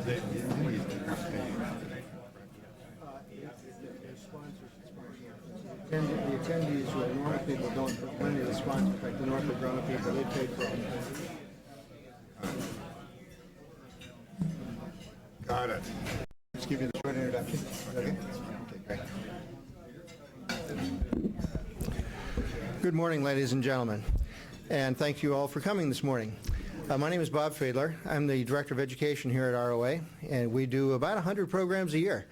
The attendees who are Norfolk people don't put money in the sponsors, like the Norfolk grown people, they paid for it. Got it. Just give you the short introduction. Okay? Okay, great. Good morning, ladies and gentlemen, and thank you all for coming this morning. My name is Bob Fiedler. I'm the Director of Education here at ROA, and we do about 100 programs a year.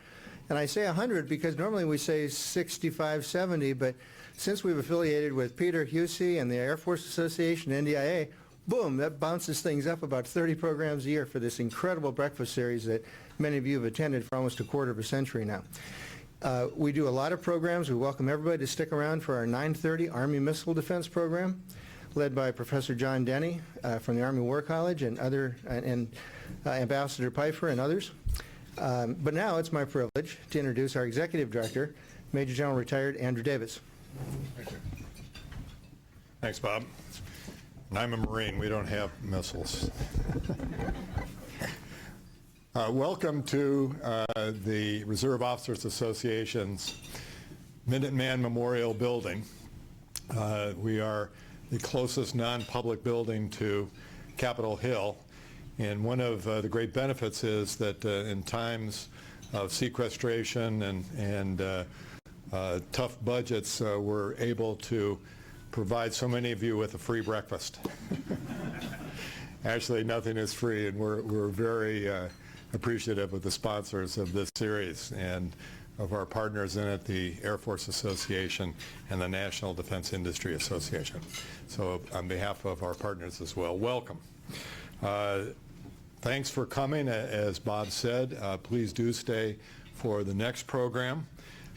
And I say 100 because normally we say 65, 70, but since we've affiliated with Peter Husey and the Air Force Association, NDIA, boom, that bounces things up about 30 programs a year for this incredible breakfast series that many of you have attended for almost a quarter of a century now. We do a lot of programs. We welcome everybody to stick around for our 9:30 Army Missile Defense program, led by Professor John Denny from the Army War College and Ambassador Pfeiffer and others. But now it's my privilege to introduce our Executive Director, Major General Retired Andrew Davis. Thank you. Thanks, Bob. And I'm a Marine. We don't have missiles. Welcome to the Reserve Officers Association's Minuteman Memorial Building. We are the closest non-public building to Capitol Hill. And one of the great benefits is that in times of sequestration and tough budgets, we're able to provide so many of you with a free breakfast. Actually, nothing is free, and we're very appreciative of the sponsors of this series and of our partners in it, the Air Force Association and the National Defense Industry Association. So on behalf of our partners as well, welcome. Thanks for coming. As Bob said, please do stay for the next program.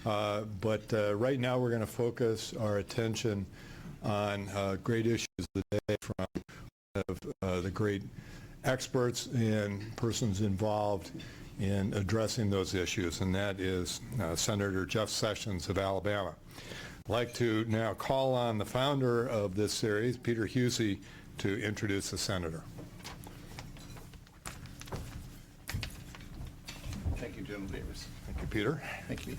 But right now we're going to focus our attention on great issues today from the great experts and persons involved in addressing those issues, and that is Senator Jeff Sessions of Alabama. I'd like to now call on the founder of this series, Peter Husey, to introduce the senator. Thank you, General Davis. Thank you, Peter. Thank you.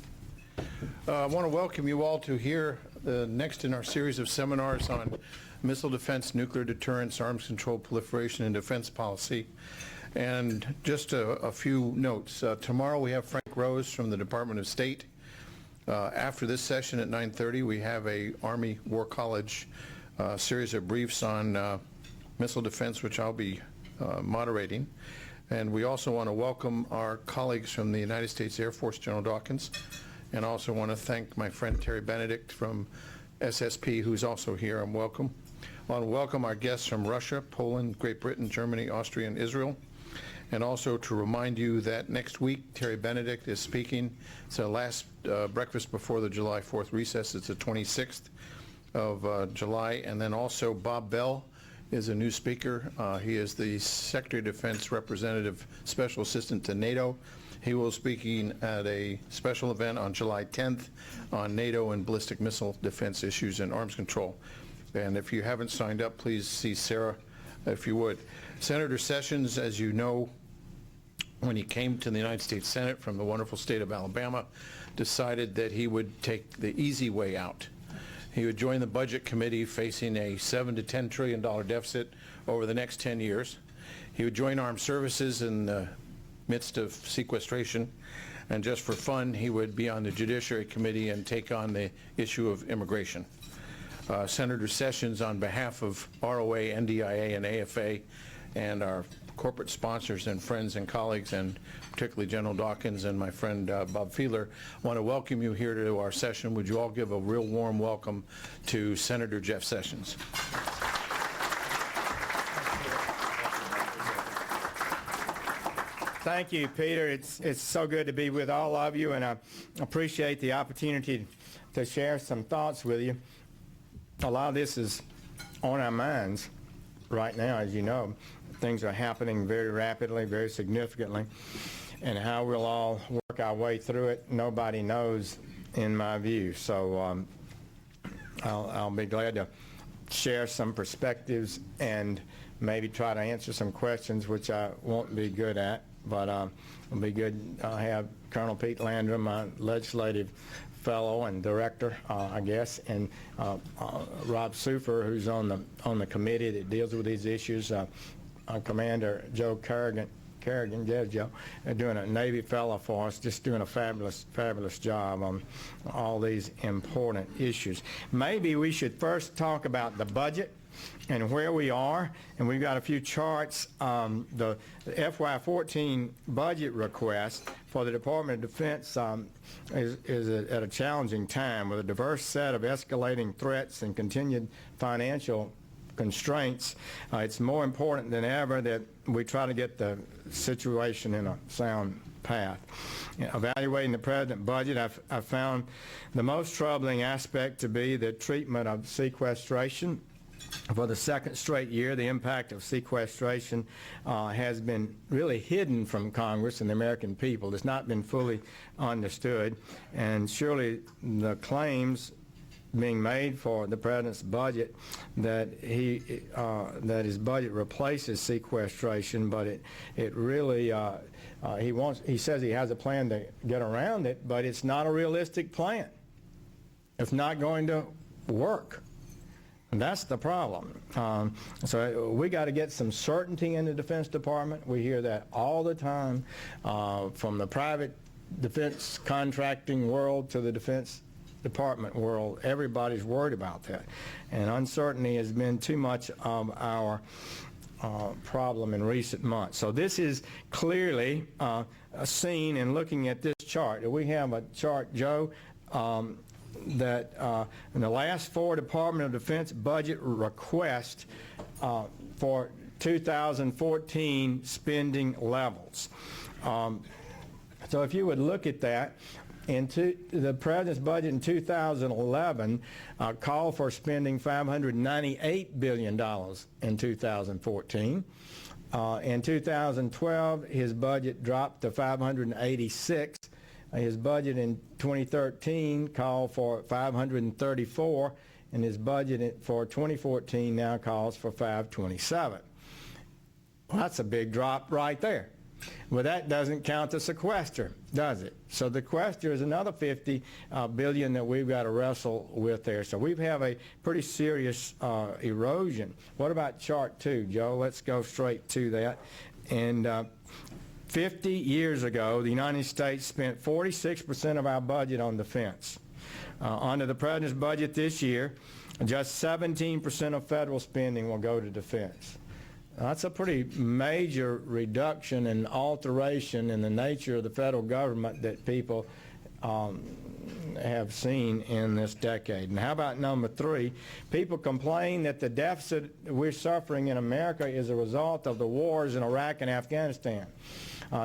I want to welcome you all to hear the next in our series of seminars on missile defense, nuclear deterrence, arms control, proliferation, and defense policy. And just a few notes. Tomorrow we have Frank Rose from the Department of State. After this session at 9:30, we have a Army War College series of briefs on missile defense, which I'll be moderating. And we also want to welcome our colleagues from the United States Air Force, General Dawkins, and also want to thank my friend Terry Benedict from SSP, who's also here. I want to welcome our guests from Russia, Poland, Great Britain, Germany, Austria, and Israel. And also to remind you that next week, Terry Benedict is speaking. It's the last breakfast before the July 4th recess. It's the 26th of July. And then also Bob Bell is a new speaker. He is the Secretary of Defense Representative Special Assistant to NATO. He will be speaking at a special event on July 10th on NATO and ballistic missile defense issues and arms control. And if you haven't signed up, please see Sarah if you would. Senator Sessions, as you know, when he came to the United States Senate from the wonderful state of Alabama, decided that he would take the easy way out. He would join the Budget Committee facing a $7 to $10 trillion deficit over the next 10 years. He would join Armed Services in the midst of sequestration, and just for fun, he would be on the Judiciary Committee and take on the issue of immigration. Senator Sessions, on behalf of ROA, NDIA, and AFA, and our corporate sponsors and friends and colleagues, and particularly General Dawkins and my friend Bob Fiedler, want to welcome you here to our session. Would you all give a real warm welcome to Senator Jeff Sessions? Thank you, Peter. It's so good to be with all of you, and I appreciate the opportunity to share some thoughts with you. A lot of this is on our minds right now, as you know. Things are happening very rapidly, very significantly, and how we'll all work our way through it, nobody knows, in my view. So I'll be glad to share some perspectives and maybe try to answer some questions which I won't be good at, but it'll be good to have Colonel Pete Landrum, my legislative fellow and director, I guess, and Rob Sufer, who's on the committee that deals with these issues, Commander Joe Kerrigan, yes, Joe, doing a Navy fellow for us, just doing a fabulous job on all these important issues. Maybe we should first talk about the budget and where we are, and we've got a few charts. The FY14 budget request for the Department of Defense is at a challenging time with a diverse set of escalating threats and continued financial constraints. It's more important than ever that we try to get the situation in a sound path. Evaluating the present budget, I've found the most troubling aspect to be the treatment of sequestration. For the second straight year, the impact of sequestration has been really hidden from Congress and the American people. It's not been fully understood, and surely the claims being made for the President's budget that his budget replaces sequestration, but it really he says he has a plan to get around it, but it's not a realistic plan. It's not going to work. And that's the problem. So we got to get some certainty in the Defense Department. We hear that all the time from the private defense contracting world to the Defense Department world. Everybody's worried about that. And uncertainty has been too much of our problem in recent months. So this is clearly seen in looking at this chart. We have a chart, Joe, that in the last 4 Department of Defense budget requests for 2014 spending levels. So if you would look at that, the President's budget in 2011 called for spending $598 billion in 2014. In 2012, his budget dropped to $586. His budget in 2013 called for $534, and his budget for 2014 now calls for $527. Well, that's a big drop right there. Well, that doesn't count the sequester, does it? So the sequester is another $50 billion that we've got to wrestle with there. So we have a pretty serious erosion. What about chart 2, Joe? Let's go straight to that. And 50 years ago, the United States spent 46% of our budget on defense. Under the President's budget this year, just 17% of federal spending will go to defense. That's a pretty major reduction and alteration in the nature of the federal government that people have seen in this decade. And how about number 3? People complain that the deficit we're suffering in America is a result of the wars in Iraq and Afghanistan.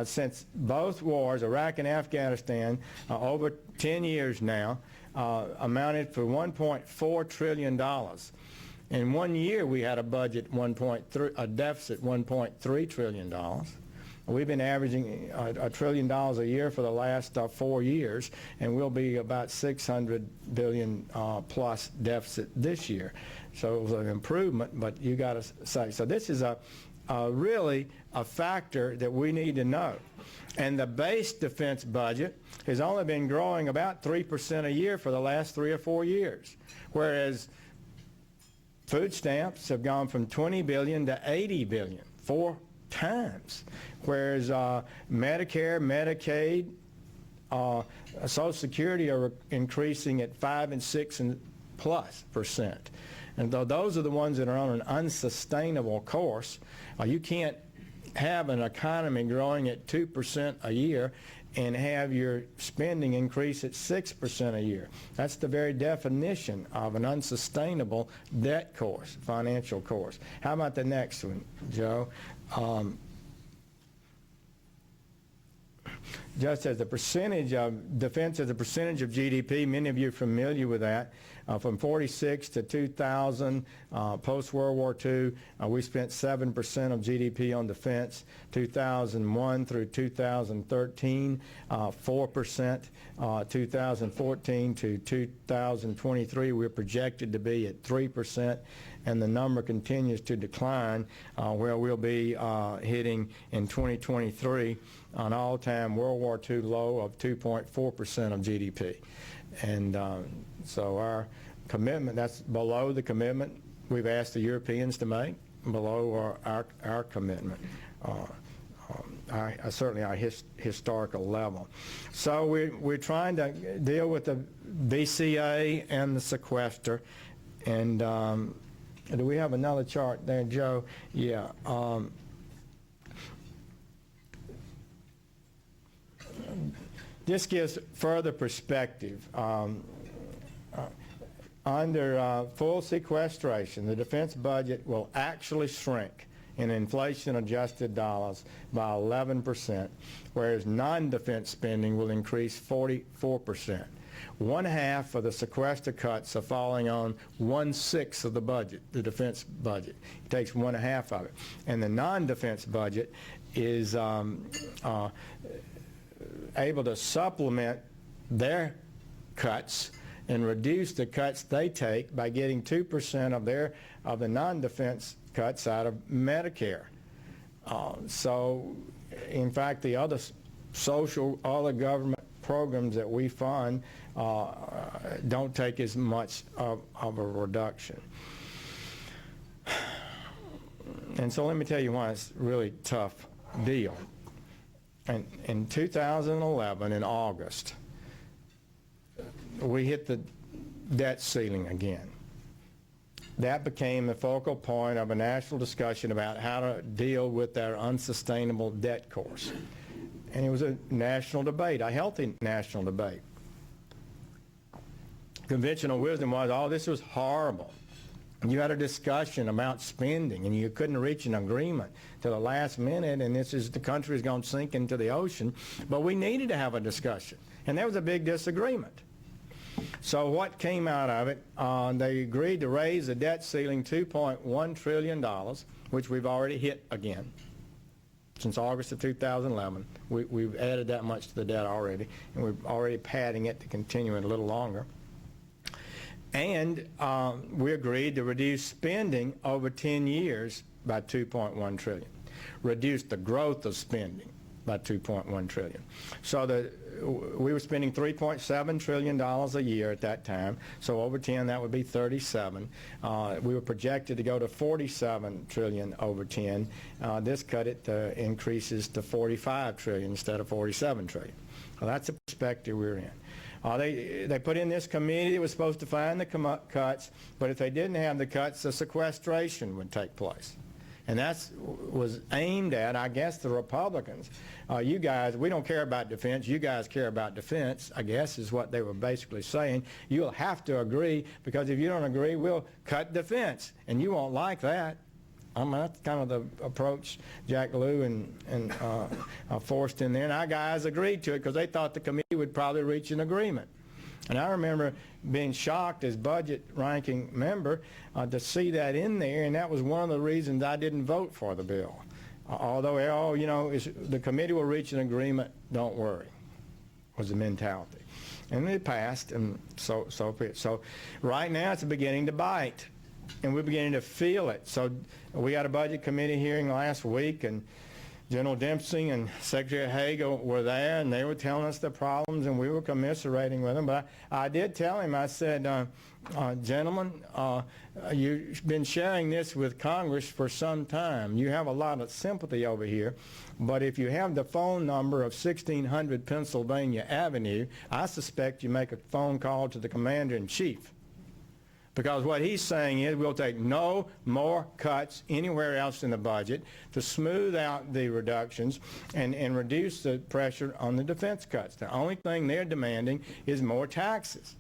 Since both wars, Iraq and Afghanistan, over 10 years now, amounted for $1.4 trillion. In 1 year, we had a budget, a deficit $1.3 trillion. We've been averaging $1 trillion a year for the last 4 years, and we'll be about $600 billion plus deficit this year. So it was an improvement, but you got to say, so this is really a factor that we need to know. And the base defense budget has only been growing about 3% a year for the last 3 or 4 years, whereas food stamps have gone from $20 billion to $80 billion, 4 times, whereas Medicare, Medicaid, Social Security are increasing at 5 and 6 and plus percent. And though those are the ones that are on an unsustainable course, you can't have an economy growing at 2% a year and have your spending increase at 6% a year. That's the very definition of an unsustainable debt course, financial course. How about the next one, Joe? Just as a percentage of defense as a percentage of GDP, many of you are familiar with that. From 46 to 2000, post-World War II, we spent 7% of GDP on defense. 2001 through 2013, 4%. 2014 to 2023, we're projected to be at 3%. and the number continues to decline, where we'll be hitting in 2023 an all-time World War II low of 2.4% of GDP. And so our commitment, that's below the commitment we've asked the Europeans to make, below our commitment. Certainly our historical level. So we're trying to deal with the BCA and the sequester. And do we have another chart there, Joe? Yeah. This gives further perspective. Under full sequestration, the defense budget will actually shrink in inflation-adjusted dollars by 11%, whereas non-defense spending will increase 44%. One half of the sequester cuts are falling on 1/6 of the budget, the defense budget. It takes 1/2 of it. And the non-defense budget is able to supplement their cuts and reduce the cuts they take by getting 2% of the non-defense cuts out of Medicare. So, in fact, the other other government programs that we fund don't take as much of a reduction. And so let me tell you why it's a really tough deal. And in 2011, in August, we hit the debt ceiling again. That became the focal point of a national discussion about how to deal with our unsustainable debt course. And it was a national debate, a healthy national debate. Conventional wisdom was, oh, this was horrible. You had a discussion about spending, and you couldn't reach an agreement to the last minute, and the country's going to sink into the ocean. But we needed to have a discussion, and there was a big disagreement. So what came out of it, they agreed to raise the debt ceiling $2.1 trillion, which we've already hit again. Since August of 2011, we've added that much to the debt already, and we're already padding it to continue it a little longer. And we agreed to reduce spending over 10 years by $2.1 trillion, reduce the growth of spending by $2.1 trillion. So we were spending $3.7 trillion a year at that time, so over 10 that would be 37. We were projected to go to 47 trillion over 10. This cut it to increases to 45 trillion instead of 47 trillion. Well, that's the perspective we're in. They put in this committee that was supposed to find the cuts, but if they didn't have the cuts, the sequestration would take place. And that was aimed at, I guess, the Republicans. You guys, we don't care about defense. You guys care about defense, I guess, is what they were basically saying. You'll have to agree, because if you don't agree, we'll cut defense. And you won't like that. I mean, that's kind of the approach Jack Lew and forced in there. And our guys agreed to it because they thought the committee would probably reach an agreement. And I remember being shocked as budget ranking member to see that in there, and that was one of the reasons I didn't vote for the bill. Although, oh, you know, the committee will reach an agreement, don't worry, was the mentality. And it passed, and so right now it's beginning to bite, and we're beginning to feel it. So we had a budget committee hearing last week, and General Dempsey and Secretary Hagel were there, and they were telling us the problems, and we were commiserating with them. But I did tell him, I said, gentlemen, you've been sharing this with Congress for some time. You have a lot of sympathy over here. But if you have the phone number of 1600 Pennsylvania Avenue, I suspect you make a phone call to the Commander-in-Chief. Because what he's saying is we'll take no more cuts anywhere else in the budget to smooth out the reductions and reduce the pressure on the defense cuts. The only thing they're demanding is more taxes.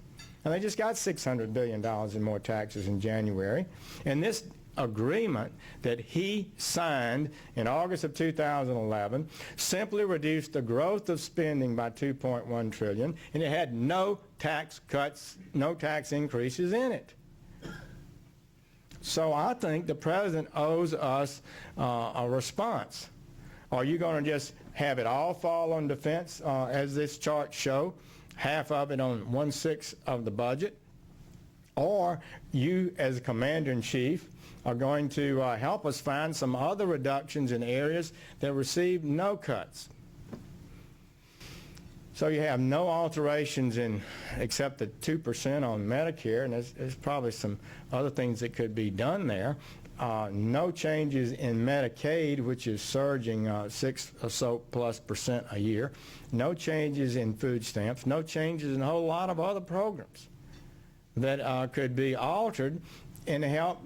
And they just got $600 billion in more taxes in January. And this agreement that he signed in August of 2011 simply reduced the growth of spending by $2.1 trillion, and it had no tax cuts, no tax increases in it. So I think the president owes us a response. Are you going to just have it all fall on defense, as this chart show, half of it on 1/6 of the budget? Or you, as a commander-in-chief, are going to help us find some other reductions in areas that received no cuts. So you have no alterations in except the 2% on Medicare, and there's probably some other things that could be done there. No changes in Medicaid, which is surging 6 or so plus % a year. No changes in food stamps. No changes in a whole lot of other programs that could be altered and help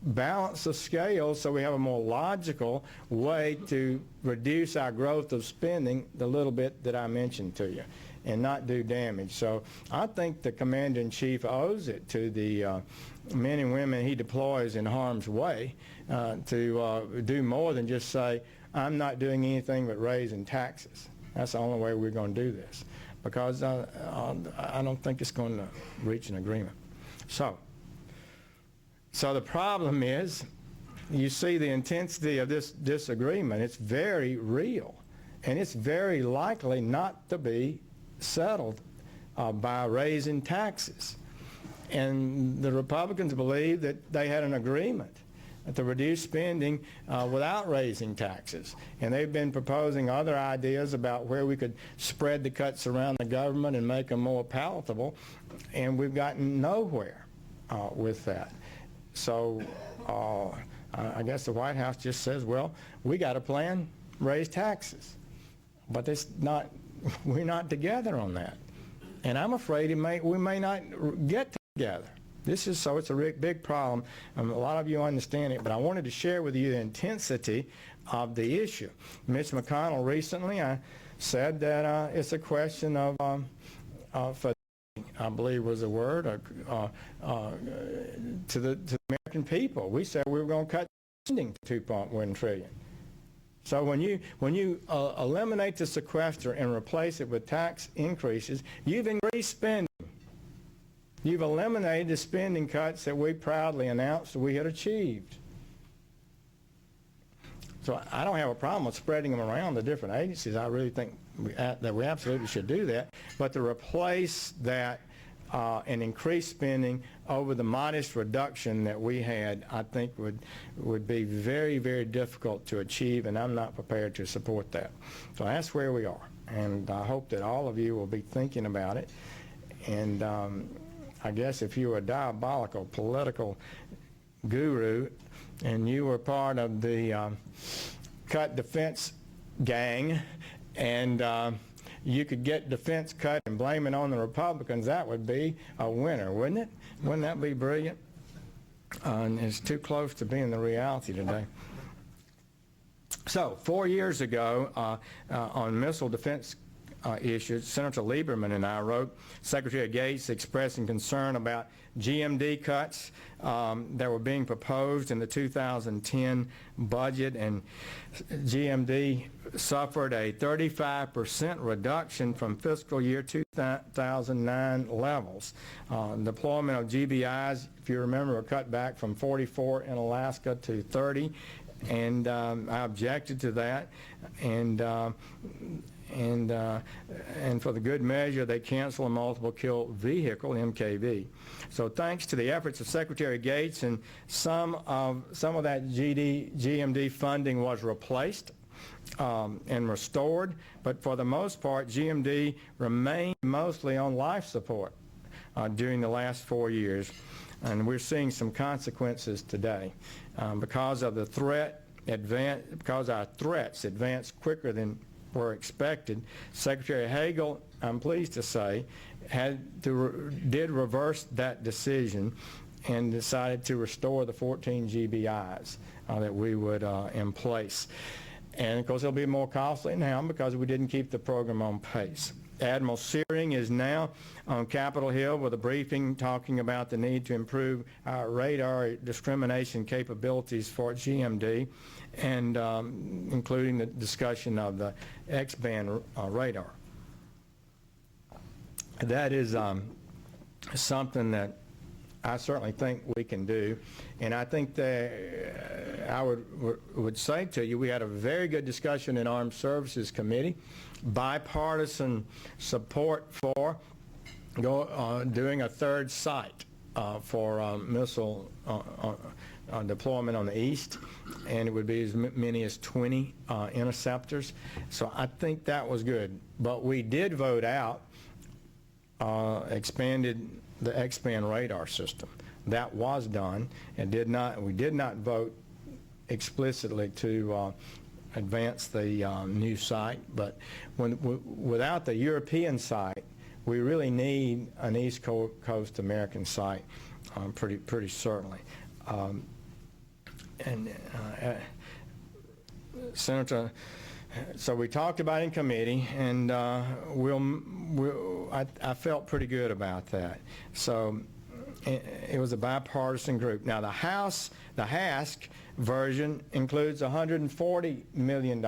balance the scale so we have a more logical way to reduce our growth of spending the little bit that I mentioned to you and not do damage. So I think the Commander-in-Chief owes it to the men and women he deploys in harm's way to do more than just say, I'm not doing anything but raising taxes. That's the only way we're going to do this, because I don't think it's going to reach an agreement. So the problem is, you see the intensity of this disagreement. It's very real, and it's very likely not to be settled by raising taxes. And the Republicans believe that they had an agreement to reduce spending without raising taxes. And they've been proposing other ideas about where we could spread the cuts around the government and make them more palatable, and we've gotten nowhere with that. So I guess the White House just says, well, we got a plan, raise taxes. But it's not, we're not together on that. And I'm afraid we may not get together. It's a big problem. A lot of you understand it, but I wanted to share with you the intensity of the issue. Mitch McConnell recently said that it's a question of I believe was the word, to the American people. We said we were going to cut spending to 2.1 trillion. So when you eliminate the sequester and replace it with tax increases, you've increased spending. You've eliminated the spending cuts that we proudly announced we had achieved. So I don't have a problem with spreading them around the different agencies. I really think that we absolutely should do that. But to replace that and increase spending over the modest reduction that we had, I think would be very, very difficult to achieve, and I'm not prepared to support that. So that's where we are, and I hope that all of you will be thinking about it. And I guess if you were a diabolical political guru and you were part of the cut defense gang, and you could get defense cut and blame it on the Republicans, that would be a winner, wouldn't it? Wouldn't that be brilliant? And it's too close to being the reality today. So 4 years ago, on missile defense issues, Senator Lieberman and I wrote Secretary Gates expressing concern about GMD cuts that were being proposed in the 2010 budget, and GMD suffered a 35% reduction from fiscal year 2009 levels. Deployment of GBIs, if you remember, were cut back from 44 in Alaska to 30, and I objected to that, and for the good measure, they canceled a multiple kill vehicle, MKV. So thanks to the efforts of Secretary Gates, and some of that GMD funding was replaced and restored, but for the most part, GMD remained mostly on life support during the last 4 years. And we're seeing some consequences today because of the because our threats advanced quicker than were expected. Secretary Hagel, I'm pleased to say, did reverse that decision and decided to restore the 14 GBIs that we would in place. And of course it'll be more costly now because we didn't keep the program on pace. Admiral Searing is now on Capitol Hill with a briefing talking about the need to improve our radar discrimination capabilities for GMD, and including the discussion of the X-band radar. That is something that I certainly think we can do, and I think that I would say to you, we had a very good discussion in Armed Services Committee, bipartisan support for doing a third site for missile deployment on the east, and it would be as many as 20 interceptors. So I think that was good. But we did vote out expanded the X-band radar system. That was done, and we did not vote explicitly to advance the new site. But without the European site, we really need an East Coast American site, pretty certainly. Senator, so we talked about it in committee, and I felt pretty good about that. So it was a bipartisan group. Now the HASC version includes $140 million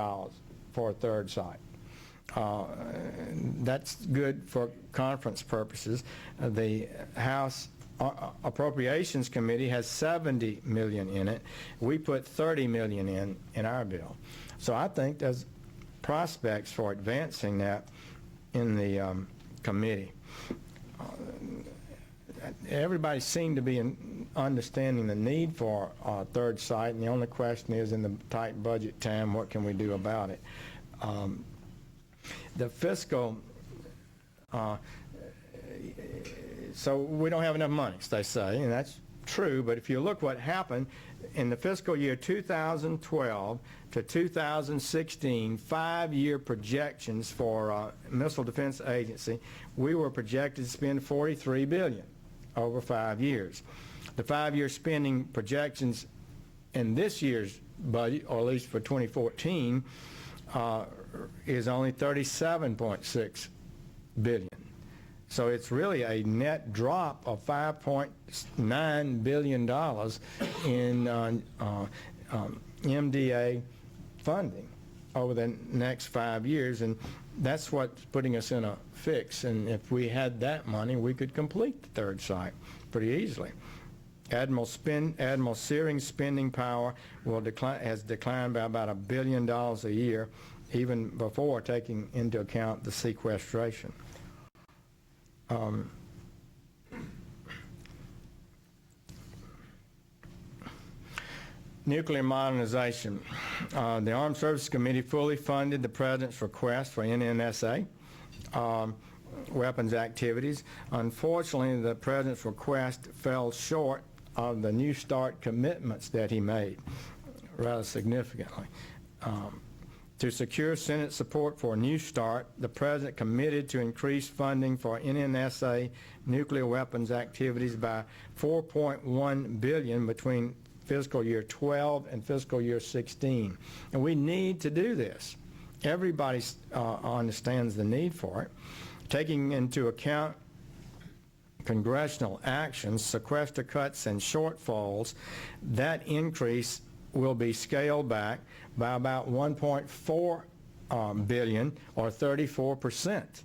for a third site. That's good for conference purposes. The House Appropriations Committee has $70 million in it. We put $30 million in our bill. So I think there's prospects for advancing that in the committee. Everybody seemed to be understanding the need for a third site, and the only question is, in the tight budget time, what can we do about it? The fiscal, so we don't have enough money, as they say, and that's true, but if you look what happened in the fiscal year 2012 to 2016, 5-year projections for Missile Defense Agency, we were projected to spend $43 billion over 5 years. The 5-year spending projections in this year's budget, or at least for 2014, is only $37.6 billion. So it's really a net drop of $5.9 billion in MDA funding over the next 5 years, and that's what's putting us in a fix. And if we had that money, we could complete the third site pretty easily. Admiral Searing's spending power has declined by about $1 billion a year, even before taking into account the sequestration. Nuclear modernization. The Armed Services Committee fully funded the President's request for NNSA weapons activities. Unfortunately, the President's request fell short of the New START commitments that he made, rather significantly. To secure Senate support for New START, the President committed to increase funding for NNSA nuclear weapons activities by $4.1 billion between fiscal year 12 and fiscal year 16. And we need to do this. Everybody understands the need for it. Taking into account congressional actions, sequester cuts, and shortfalls, that increase will be scaled back by about $1.4 billion, or 34%.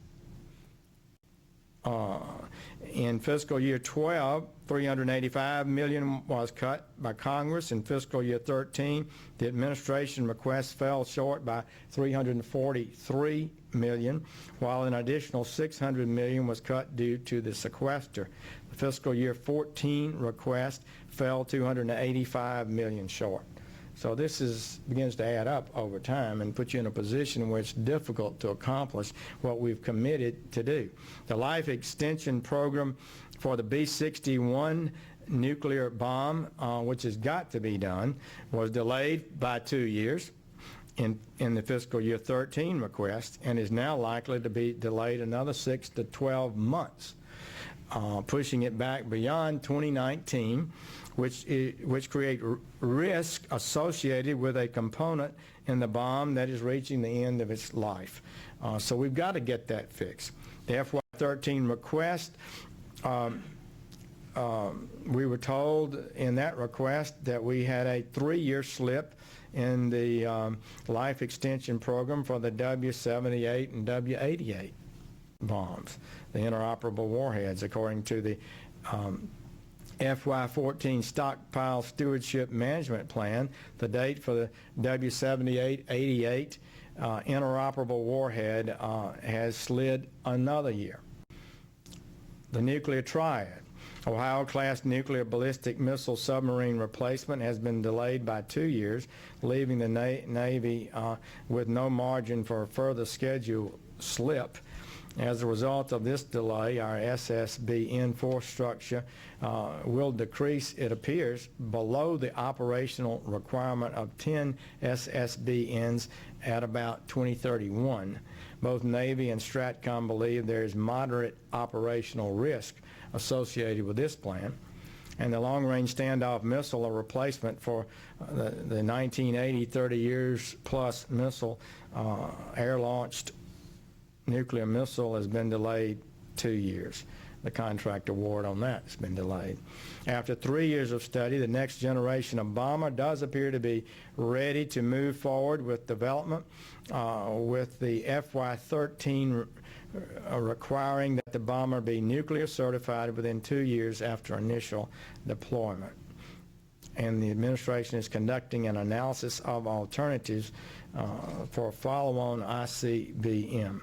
In fiscal year 12, $385 million was cut by Congress. In fiscal year 13, the administration request fell short by $343 million, while an additional $600 million was cut due to the sequester. The fiscal year 14 request fell $285 million short. So this begins to add up over time and put you in a position where it's difficult to accomplish what we've committed to do. The life extension program for the B-61 nuclear bomb, which has got to be done, was delayed by 2 years in the fiscal year 13 request, and is now likely to be delayed another 6 to 12 months, pushing it back beyond 2019, which create risk associated with a component in the bomb that is reaching the end of its life. So we've got to get that fixed. The FY13 request, we were told in that request that we had a 3-year slip in the life extension program for the W-78 and W-88 bombs, the interoperable warheads, according to the FY14 Stockpile Stewardship Management Plan. The date for the W-78-88 interoperable warhead has slid another year. The nuclear triad. Ohio-class nuclear ballistic missile submarine replacement has been delayed by 2 years, leaving the Navy with no margin for further schedule slip. As a result of this delay, our SSBN force structure will decrease, it appears, below the operational requirement of 10 SSBNs at about 2031. Both Navy and Stratcom believe there is moderate operational risk associated with this plan, and the long-range standoff missile, a replacement for the 1980 30 years plus missile, air-launched nuclear missile, has been delayed 2 years. The contract award on that has been delayed. After 3 years of study, the next generation of bomber does appear to be ready to move forward with development, with the FY-13 requiring that the bomber be nuclear certified within 2 years after initial deployment. And the administration is conducting an analysis of alternatives for follow-on ICBM.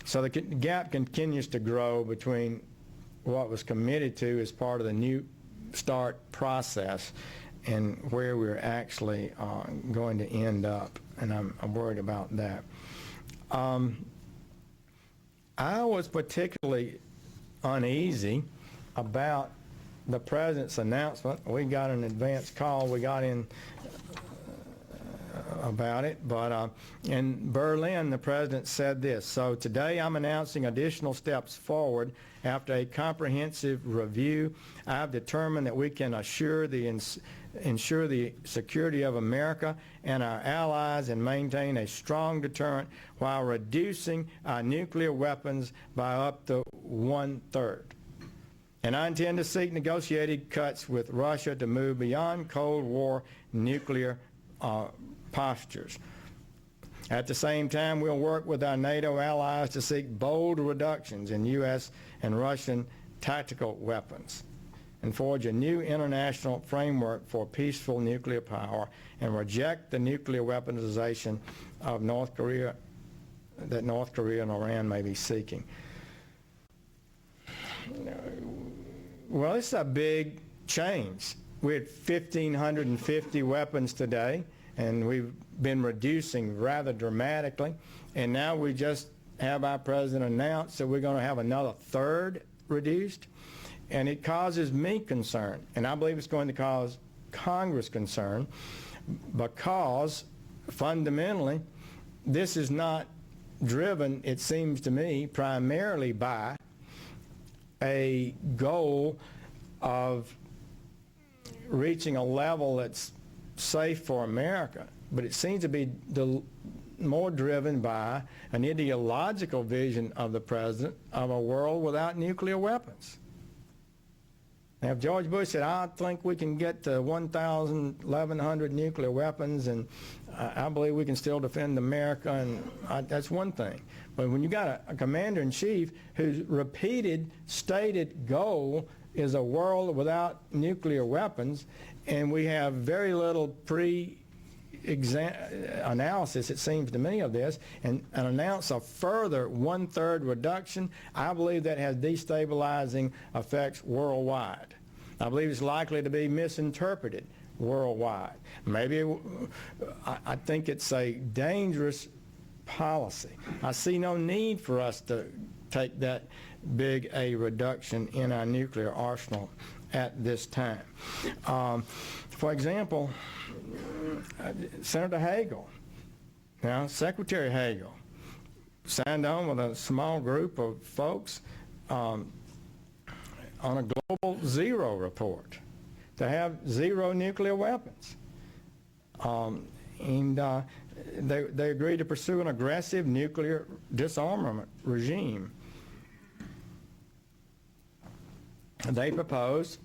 So the gap continues to grow between what was committed to as part of the New START process and where we're actually going to end up, and I'm worried about that. I was particularly uneasy about the President's announcement. We got an advance call. We got in about it, but in Berlin, the President said this: so today I'm announcing additional steps forward. After a comprehensive review, I've determined that we can ensure the security of America and our allies and maintain a strong deterrent while reducing our nuclear weapons by up to 1/3. And I intend to seek negotiated cuts with Russia to move beyond Cold War nuclear postures. At the same time, we'll work with our NATO allies to seek bold reductions in U.S. and Russian tactical weapons and forge a new international framework for peaceful nuclear power and reject the nuclear weaponization of North Korea that North Korea and Iran may be seeking. Well, it's a big change. We had 1,550 weapons today, and we've been reducing rather dramatically, and now we just have our President announce that we're going to have another third reduced, and it causes me concern, and I believe it's going to cause Congress concern, because fundamentally this is not driven, it seems to me, primarily by a goal of reaching a level that's safe for America, but it seems to be more driven by an ideological vision of the President of a world without nuclear weapons. Now, if George Bush said, I think we can get to 1,000, 1,100 nuclear weapons, and I believe we can still defend America, and that's one thing. But when you got a commander-in-chief whose repeated stated goal is a world without nuclear weapons, and we have very little analysis, it seems to me, of this, and announce a further 1/3 reduction, I believe that has destabilizing effects worldwide. I believe it's likely to be misinterpreted worldwide. Maybe, I think it's a dangerous policy. I see no need for us to take that big a reduction in our nuclear arsenal at this time. For example, Senator Hagel, now Secretary Hagel, signed on with a small group of folks on a global zero report to have zero nuclear weapons. They agreed to pursue an aggressive nuclear disarmament regime. They proposed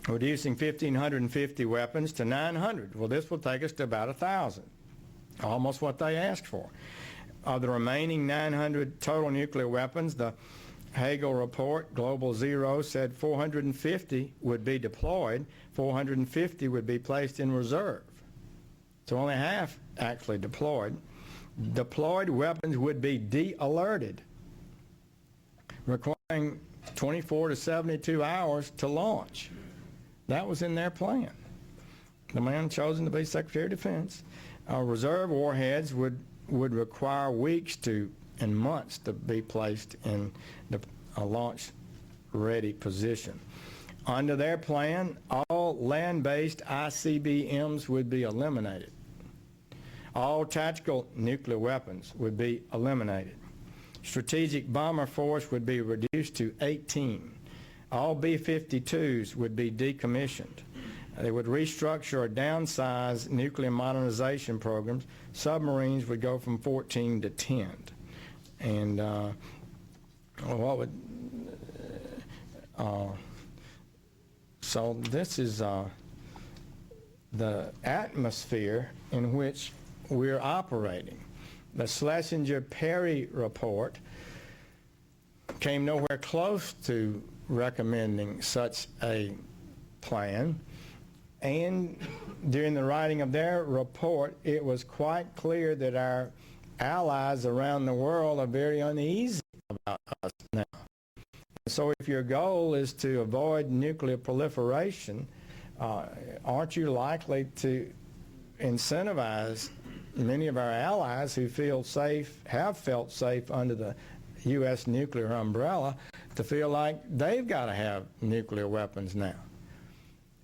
reducing 1,550 weapons to 900. Well, this will take us to about 1,000, almost what they asked for. Of the remaining 900 total nuclear weapons, the Hagel report, Global Zero, said 450 would be deployed, 450 would be placed in reserve. So only half actually deployed. Deployed weapons would be de-alerted, requiring 24 to 72 hours to launch. That was in their plan. The man chosen to be Secretary of Defense. Reserve warheads would require weeks and months to be placed in a launch-ready position. Under their plan, all land-based ICBMs would be eliminated. All tactical nuclear weapons would be eliminated. Strategic bomber force would be reduced to 18. All B-52s would be decommissioned. They would restructure or downsize nuclear modernization programs. Submarines would go from 14 to 10. And so this is the atmosphere in which we're operating. The Schlesinger-Perry report came nowhere close to recommending such a plan, and during the writing of their report, it was quite clear that our allies around the world are very uneasy about us now. So if your goal is to avoid nuclear proliferation, aren't you likely to incentivize many of our allies who feel safe, have felt safe under the U.S. nuclear umbrella, to feel like they've got to have nuclear weapons now?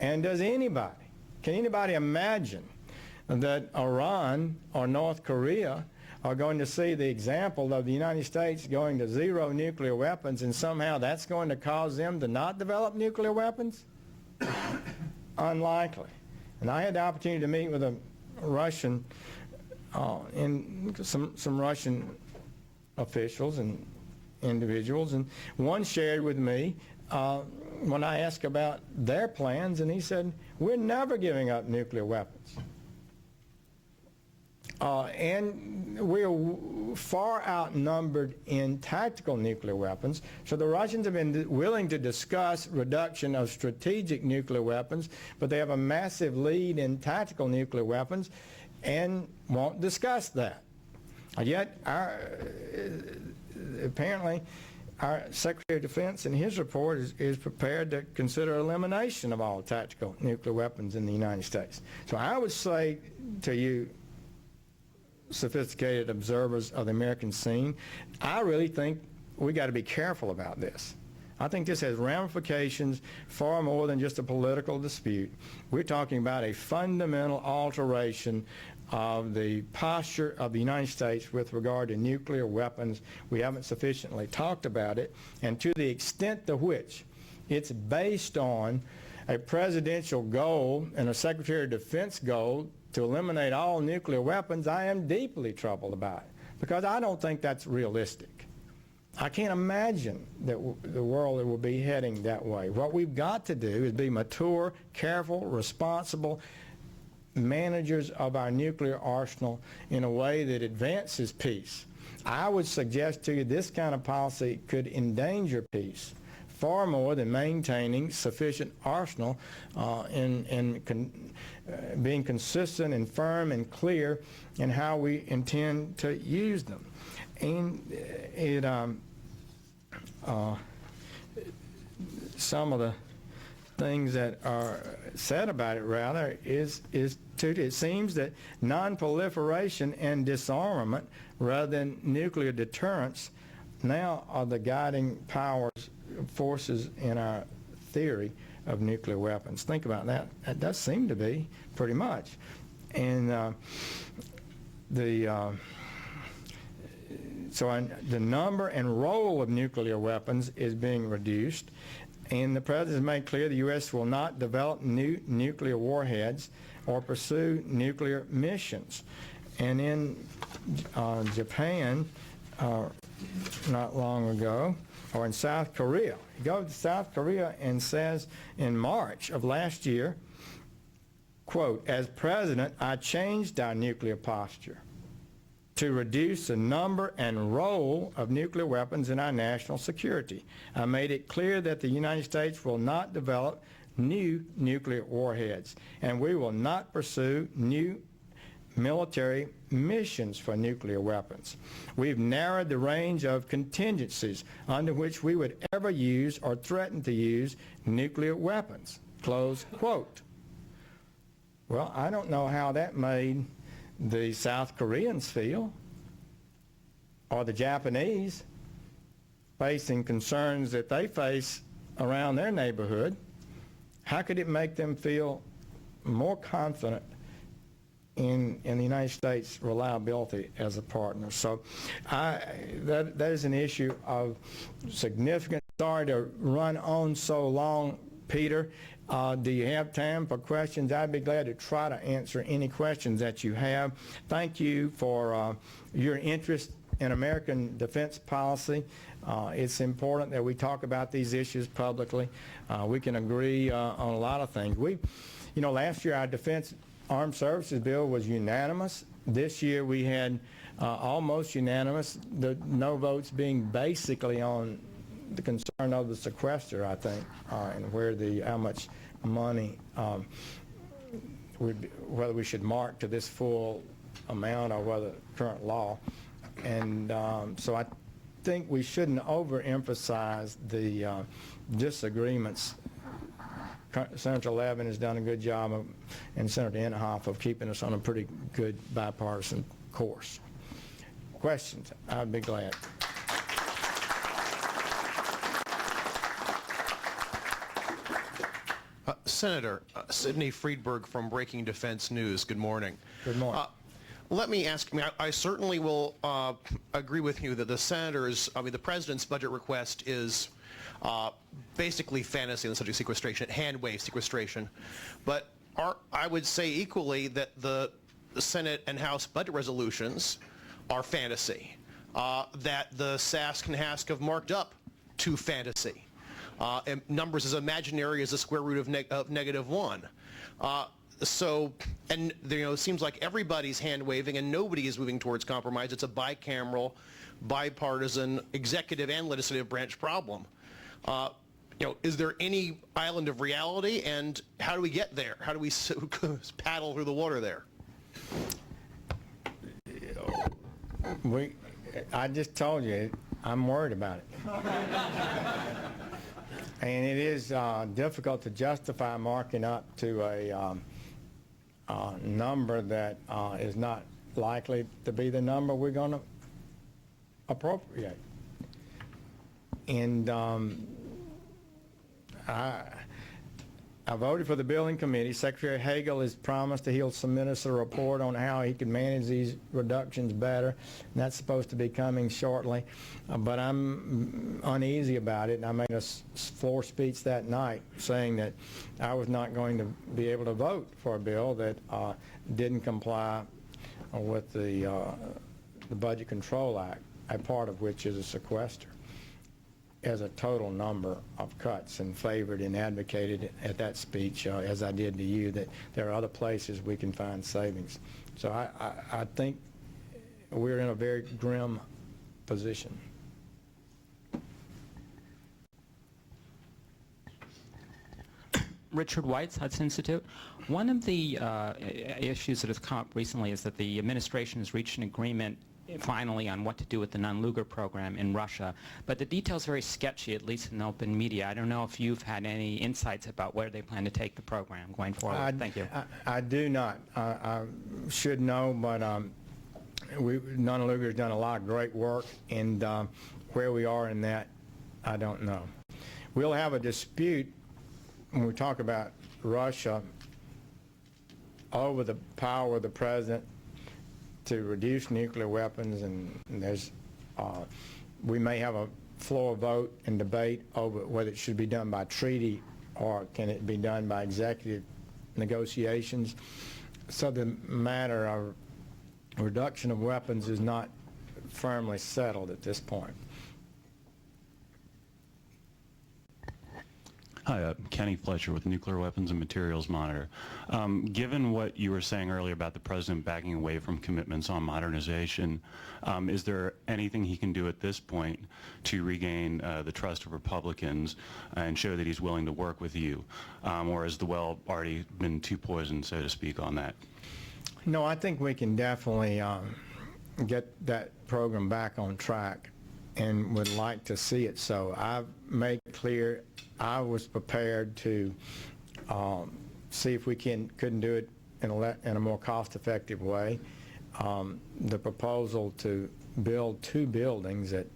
And can anybody imagine that Iran or North Korea are going to see the example of the United States going to zero nuclear weapons, and somehow that's going to cause them to not develop nuclear weapons? Unlikely. And I had the opportunity to meet with a Russian, some Russian officials and individuals, and one shared with me when I asked about their plans, and he said, we're never giving up nuclear weapons. And we're far outnumbered in tactical nuclear weapons, so the Russians have been willing to discuss reduction of strategic nuclear weapons, but they have a massive lead in tactical nuclear weapons and won't discuss that. Yet, apparently, our Secretary of Defense in his report is prepared to consider elimination of all tactical nuclear weapons in the United States. So I would say to you, sophisticated observers of the American scene, I really think we got to be careful about this. I think this has ramifications far more than just a political dispute. We're talking about a fundamental alteration of the posture of the United States with regard to nuclear weapons. We haven't sufficiently talked about it, and to the extent to which it's based on a presidential goal and a Secretary of Defense goal to eliminate all nuclear weapons, I am deeply troubled about it, because I don't think that's realistic. I can't imagine that the world will be heading that way. What we've got to do is be mature, careful, responsible managers of our nuclear arsenal in a way that advances peace. I would suggest to you this kind of policy could endanger peace far more than maintaining sufficient arsenal being consistent and firm and clear in how we intend to use them. And some of the things that are said about it, rather, it seems that non-proliferation and disarmament rather than nuclear deterrence now are the guiding forces in our theory of nuclear weapons. Think about that. That does seem to be pretty much. And the number and role of nuclear weapons is being reduced, and the President has made clear the U.S. will not develop new nuclear warheads or pursue nuclear missions. And in Japan, not long ago, or in South Korea, he goes to South Korea and says in March of last year, quote, as President, I changed our nuclear posture to reduce the number and role of nuclear weapons in our national security. I made it clear that the United States will not develop new nuclear warheads, and we will not pursue new military missions for nuclear weapons. We've narrowed the range of contingencies under which we would ever use or threaten to use nuclear weapons." Close quote. Well, I don't know how that made the South Koreans feel, or the Japanese, facing concerns that they face around their neighborhood. How could it make them feel more confident in the United States' reliability as a partner? So that is an issue of significant. Sorry to run on so long, Peter. Do you have time for questions? I'd be glad to try to answer any questions that you have. Thank you for your interest in American defense policy. It's important that we talk about these issues publicly. We can agree on a lot of things. Last year our Defense Armed Services Bill was unanimous. This year we had almost unanimous, the no votes being basically on the concern of the sequester, I think, and how much money, whether we should mark to this full amount or whether current law. And so I think we shouldn't overemphasize the disagreements. Senator Levin has done a good job and Senator Inhofe of keeping us on a pretty good bipartisan course. Questions? I'd be glad. Senator, Sidney Friedberg from Breaking Defense News. Good morning. Good morning. Let me ask you, I certainly will agree with you that the president's budget request is basically fantasy on the subject of sequestration, hand-wave sequestration. But I would say equally that the Senate and House budget resolutions are fantasy, that the Sask and Hask have marked up to fantasy. And numbers as imaginary as the square root of -1. It seems like everybody's hand-waving and nobody is moving towards compromise. It's a bicameral, bipartisan, executive and legislative branch problem. Is there any island of reality, and how do we get there? How do we paddle through the water there? I just told you, I'm worried about it. And it is difficult to justify marking up to a number that is not likely to be the number we're going to appropriate. And I voted for the Building Committee. Secretary Hagel has promised that he'll submit us a report on how he can manage these reductions better, and that's supposed to be coming shortly. But I'm uneasy about it, and I made a floor speech that night saying that I was not going to be able to vote for a bill that didn't comply with the Budget Control Act, a part of which is a sequester, as a total number of cuts, and favored and advocated at that speech, as I did to you, that there are other places we can find savings. So I think we're in a very grim position. Richard White's Hudson Institute. One of the issues that has come up recently is that the administration has reached an agreement finally on what to do with the non-Luger program in Russia, but the details are very sketchy, at least in the open media. I don't know if you've had any insights about where they plan to take the program going forward. Thank you. I do not. I should know, but non-Luger has done a lot of great work, and where we are in that, I don't know. We'll have a dispute when we talk about Russia over the power of the president to reduce nuclear weapons, and we may have a floor vote and debate over whether it should be done by treaty or can it be done by executive negotiations. So the matter of reduction of weapons is not firmly settled at this point. Hi, Kenny Fletcher with Nuclear Weapons and Materials Monitor. Given what you were saying earlier about the president backing away from commitments on modernization, is there anything he can do at this point to regain the trust of Republicans and show that he's willing to work with you? Or has the well already been too poisoned, so to speak, on that? No, I think we can definitely get that program back on track and would like to see it so. I've made clear I was prepared to see if we couldn't do it in a more cost-effective way. The proposal to build 2 buildings at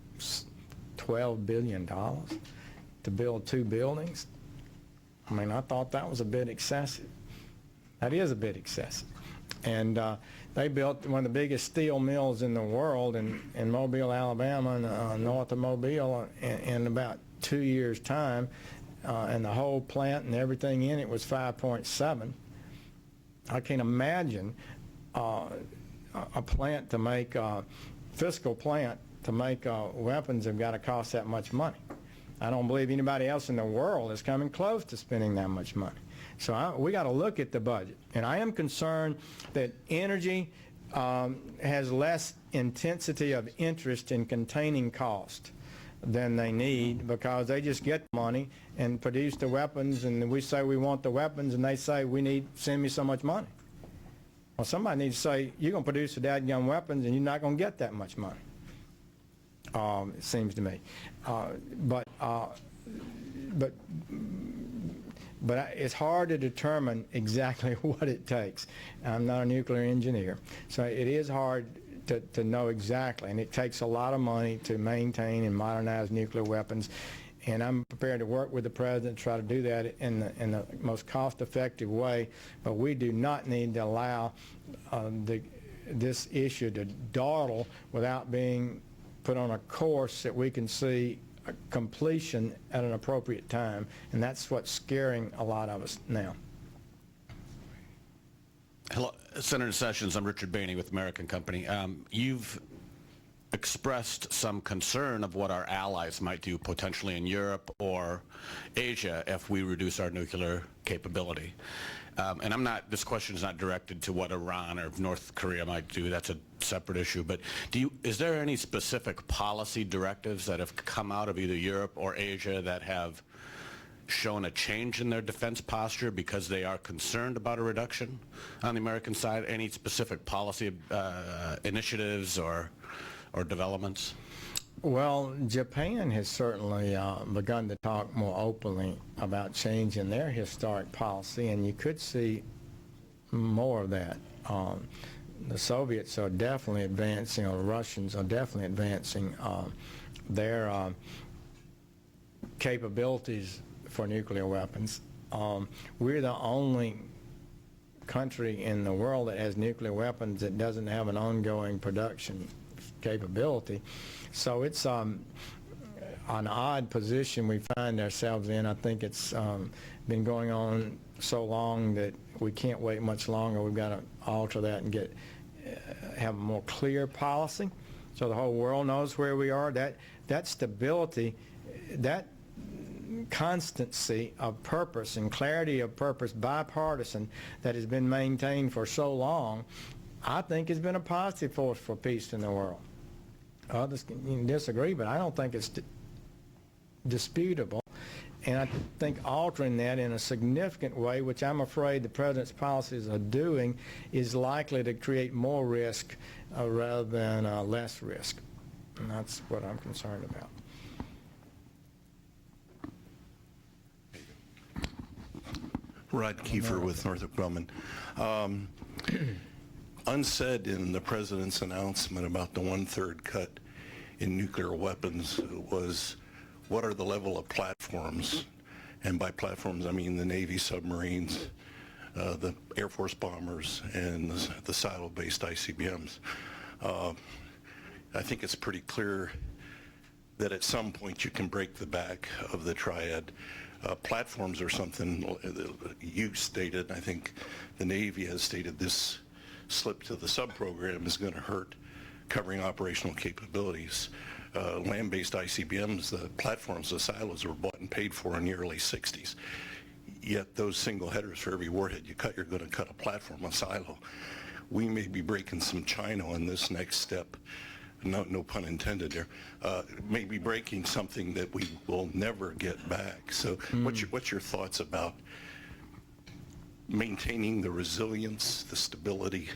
$12 billion to build 2 buildings, I mean, I thought that was a bit excessive. That is a bit excessive. And they built one of the biggest steel mills in the world in Mobile, Alabama, north of Mobile, in about 2 years' time, and the whole plant and everything in it was 5.7. I can't imagine a plant to make, fiscal plant to make weapons have got to cost that much money. I don't believe anybody else in the world is coming close to spending that much money. So we got to look at the budget. And I am concerned that energy has less intensity of interest in containing cost than they need, because they just get money and produce the weapons, and we say we want the weapons, and they say send me so much money. Well, somebody needs to say, you're going to produce the dadgum weapons and you're not going to get that much money, it seems to me. But it's hard to determine exactly what it takes. I'm not a nuclear engineer, so it is hard to know exactly, and it takes a lot of money to maintain and modernize nuclear weapons. And I'm prepared to work with the President to try to do that in the most cost-effective way, but we do not need to allow this issue to dawdle without being put on a course that we can see completion at an appropriate time, and that's what's scaring a lot of us now. Hello, Senator Sessions. I'm Richard Bainey with American Company. You've expressed some concern of what our allies might do potentially in Europe or Asia if we reduce our nuclear capability. And this question is not directed to what Iran or North Korea might do. That's a separate issue. But is there any specific policy directives that have come out of either Europe or Asia that have shown a change in their defense posture because they are concerned about a reduction on the American side? Any specific policy initiatives or developments? Well, Japan has certainly begun to talk more openly about changing their historic policy, and you could see more of that. The Soviets are definitely advancing, or the Russians are definitely advancing their capabilities for nuclear weapons. We're the only country in the world that has nuclear weapons that doesn't have an ongoing production capability. So it's an odd position we find ourselves in. I think it's been going on so long that we can't wait much longer. We've got to alter that and have a more clear policy so the whole world knows where we are. That stability, that constancy of purpose and clarity of purpose, bipartisan, that has been maintained for so long, I think has been a positive force for peace in the world. Others can disagree, but I don't think it's disputable. And I think altering that in a significant way, which I'm afraid the President's policies are doing, is likely to create more risk rather than less risk. And that's what I'm concerned about. Rod Kiefer with Northrop Grumman. Unsaid in the President's announcement about the 1/3 cut in nuclear weapons was what are the level of platforms, and by platforms I mean the Navy submarines, the Air Force bombers, and the silo-based ICBMs. I think it's pretty clear that at some point you can break the back of the triad. Platforms are something you stated, I think the Navy has stated, this slip to the sub-program is going to hurt covering operational capabilities. Land-based ICBMs, the platforms, the silos were bought and paid for in the early 60s. Yet those single headers for every warhead you cut, you're going to cut a platform, a silo. We may be breaking some china on this next step. No pun intended there. Maybe breaking something that we will never get back. So what's your thoughts about maintaining the resilience, the stability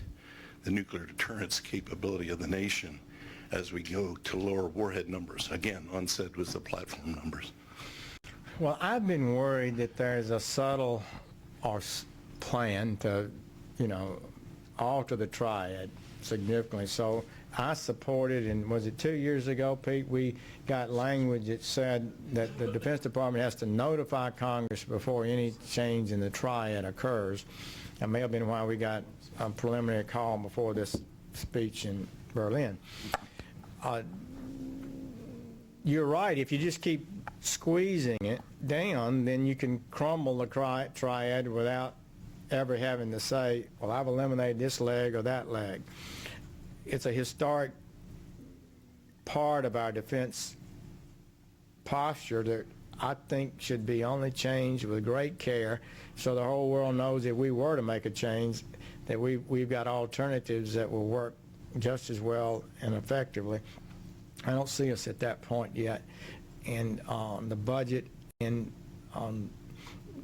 the nuclear deterrence capability of the nation as we go to lower warhead numbers. Again, unsaid was the platform numbers. Well, I've been worried that there's a subtle plan to, alter the triad significantly. So I supported, and was it 2 years ago, Pete, we got language that said that the Defense Department has to notify Congress before any change in the triad occurs. That may have been why we got a preliminary call before this speech in Berlin. You're right. If you just keep squeezing it down, then you can crumble the triad without ever having to say, well, I've eliminated this leg or that leg. It's a historic part of our defense posture that I think should be only changed with great care so the whole world knows if we were to make a change that we've got alternatives that will work just as well and effectively. I don't see us at that point yet. And the budget and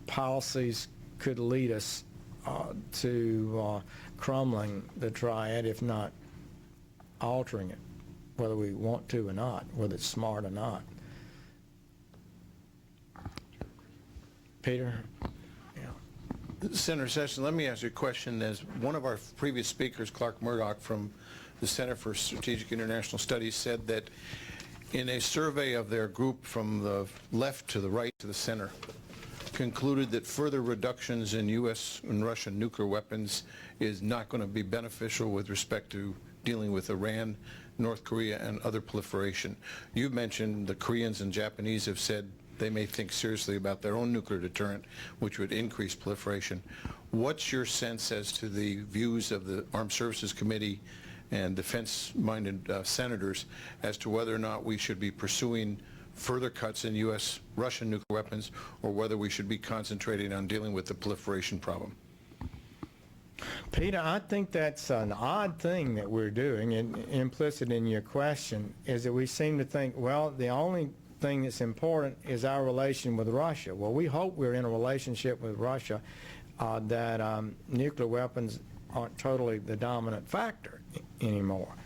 policies could lead us to crumbling the triad, if not altering it, whether we want to or not, whether it's smart or not. Peter? Yeah. Senator Sessions, let me ask you a question. As one of our previous speakers, Clark Murdoch from the Center for Strategic International Studies, said that in a survey of their group from the left to the right to the center, concluded that further reductions in U.S. and Russian nuclear weapons is not going to be beneficial with respect to dealing with Iran, North Korea, and other proliferation. You mentioned the Koreans and Japanese have said they may think seriously about their own nuclear deterrent, which would increase proliferation. What's your sense as to the views of the Armed Services Committee and defense-minded senators as to whether or not we should be pursuing further cuts in U.S. Russian nuclear weapons, or whether we should be concentrating on dealing with the proliferation problem? Peter, I think that's an odd thing that we're doing, and implicit in your question is that we seem to think, well, the only thing that's important is our relation with Russia. Well, we hope we're in a relationship with Russia that nuclear weapons aren't totally the dominant factor anymore.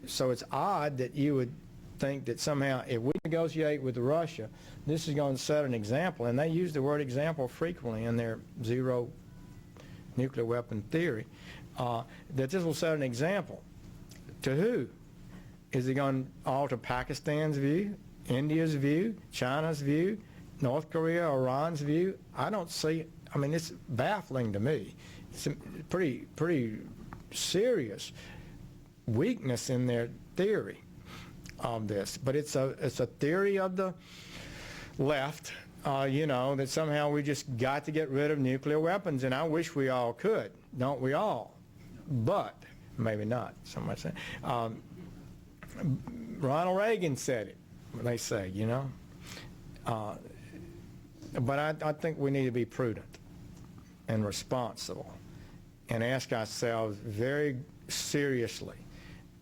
So it's odd that you would think that somehow if we negotiate with Russia, this is going to set an example, and they use the word example frequently in their zero nuclear weapon theory, that this will set an example. To who? Is it going to alter Pakistan's view, India's view, China's view, North Korea, Iran's view? I don't see it. I mean, it's baffling to me. It's a pretty serious weakness in their theory of this. But it's a theory of the left, that somehow we just got to get rid of nuclear weapons, and I wish we all could, don't we all? But maybe not, somebody say. Ronald Reagan said it, they say, but I think we need to be prudent and responsible and ask ourselves very seriously,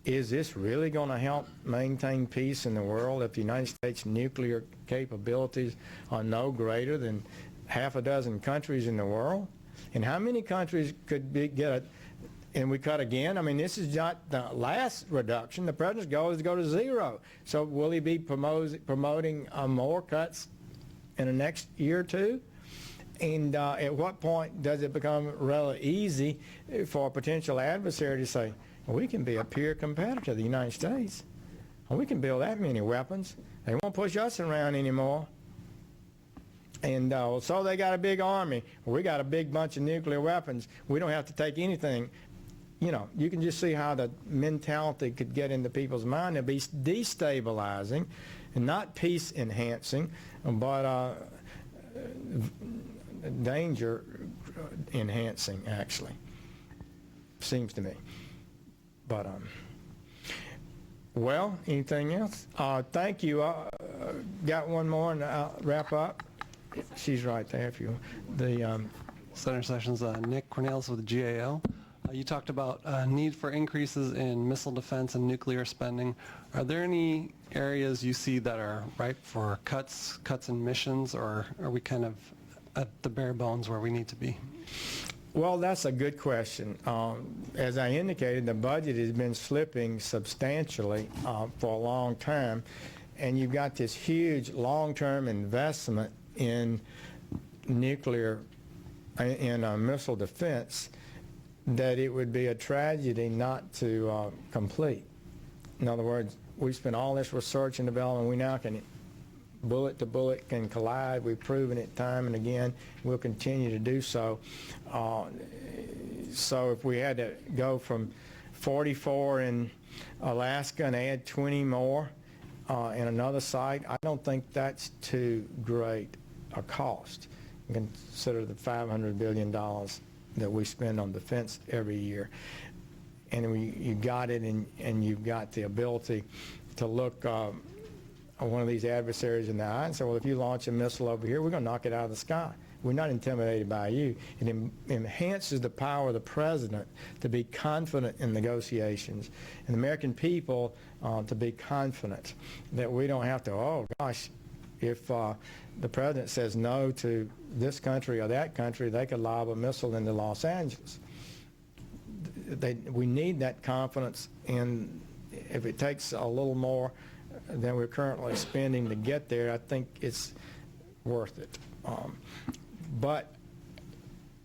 is this really going to help maintain peace in the world if the United States nuclear capabilities are no greater than half a dozen countries in the world? And how many countries could get it? And we cut again? I mean, this is not the last reduction. The president's goal is to go to zero. So will he be promoting more cuts in the next year or two? And at what point does it become really easy for a potential adversary to say, well, we can be a peer competitor to the United States. Well, we can build that many weapons. They won't push us around anymore. And so they got a big army. Well, we got a big bunch of nuclear weapons. We don't have to take anything. You can just see how the mentality could get into people's mind and be destabilizing and not peace enhancing, but danger enhancing, actually, seems to me. But, well, anything else? Thank you. Got one more and I'll wrap up. She's right there if you Senator Sessions, Nick Cornels with GAO. You talked about need for increases in missile defense and nuclear spending. Are there any areas you see that are ripe for cuts in missions, or are we kind of at the bare bones where we need to be? Well, that's a good question. As I indicated, the budget has been slipping substantially for a long time, and you've got this huge long-term investment in nuclear, in missile defense, that it would be a tragedy not to complete. In other words, we spent all this research and development, we now can bullet to bullet can collide. We've proven it time and again. We'll continue to do so. So if we had to go from 44 in Alaska and add 20 more in another site, I don't think that's too great a cost. Consider the $500 billion that we spend on defense every year. And you got it, and you've got the ability to look one of these adversaries in the eye and say, well, if you launch a missile over here, we're going to knock it out of the sky. We're not intimidated by you. It enhances the power of the president to be confident in negotiations, and the American people to be confident that we don't have to, oh gosh, if the president says no to this country or that country, they could lob a missile into Los Angeles. We need that confidence, and if it takes a little more than we're currently spending to get there, I think it's worth it. But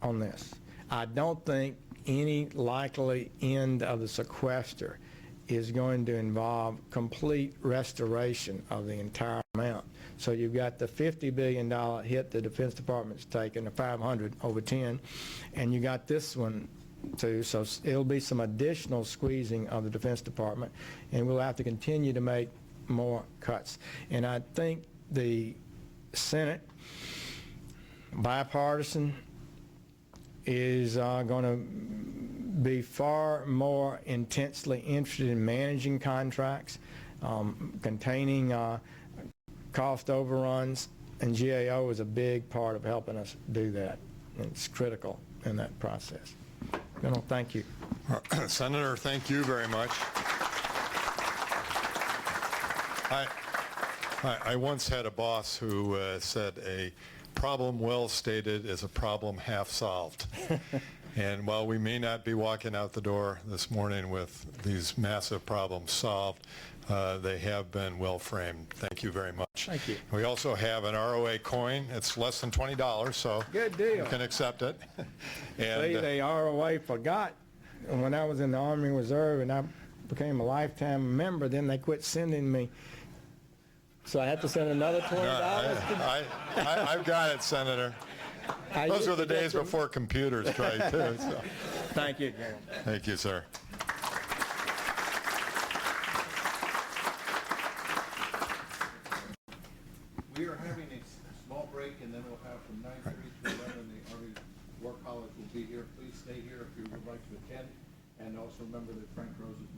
on this, I don't think any likely end of the sequester is going to involve complete restoration of the entire amount. So you've got the $50 billion hit the Defense Department's taken, the 500 over 10, and you got this one too. So it'll be some additional squeezing of the Defense Department, and we'll have to continue to make more cuts. And I think the Senate, bipartisan, is going to be far more intensely interested in managing contracts, containing cost overruns, and GAO is a big part of helping us do that. And it's critical in that process. Thank you. Senator, thank you very much. I once had a boss who said a problem well stated is a problem half solved. And while we may not be walking out the door this morning with these massive problems solved, they have been well framed. Thank you very much. Thank you. We also have an ROA coin. It's less than $20, so Good deal. you can accept it. And, See, the ROA forgot when I was in the Army Reserve and I became a lifetime member, then they quit sending me. So I had to send another $20. I've got it, Senator. Those were the days before computers tried, too. So. Thank you, General. Thank you, sir. We are having a small break, and then we'll have from 9:30 to 11. The Army War College will be here. Please stay here if you would like to attend. And also remember that Frank Rose is